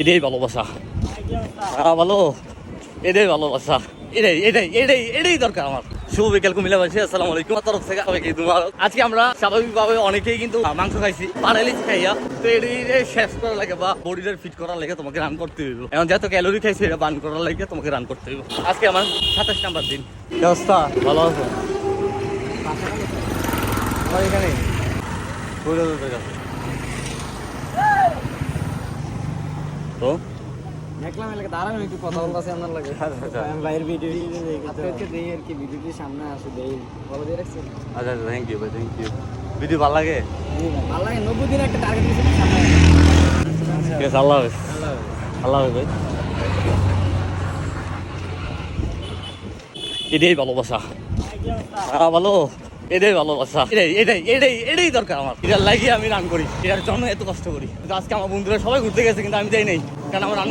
এটাই ভালোবাসা। ভালো, এটাই ভালোবাসা, এটাই দরকার আমার। শুভ বিকেল কুমিল্লাবাসী, আসসালামু আলাইকুম। আমার তরফ থেকে সবাইকে আজকে আমরা স্বাভাবিকভাবে অনেকেই কিন্তু মাংস খাইছি, পাড়াইলিচ খাইয়া। তো এটি শেষ করার লাগে বা বডিটার ফিট করার লাগে তোমাকে রান করতে হইব। এখন যত ক্যালোরি খাইছি এটা বার্ন করার লাগে তোমাকে রান করতে হইব। আজকে আমার 27 নাম্বার দিন। ব্যবস্থা ভালো আছে আমার এখানে তো দেখলাম এলাকা দাঁড়ানো একটু কথা বলতেছে আপনার লাগে। আমি বাইরের ভিডিও আপনাকে দেই আর কি, ভিডিওটি সামনে আসে দেই বলে দিয়ে রাখছি। আচ্ছা আচ্ছা, থ্যাংক ইউ ভাই, থ্যাংক ইউ। ভিডিও ভালো লাগে? ভালো লাগে। 90 দিন একটা টার্গেট দিয়েছি সামনে। ঠিক আছে, আল্লাহ হাফেজ। আল্লাহ হাফেজ ভাই। এটাই ভালোবাসা। ভালো, এটাই ভালোবাসা, এটাই দরকার আমার। এটার লাগিয়ে আমি রান করি, এটার জন্য এত কষ্ট করি। কিন্তু আজকে আমার বন্ধুরা সবাই ঘুরতে গেছে কিন্তু আমি যাই নাই, কারণ আমার রান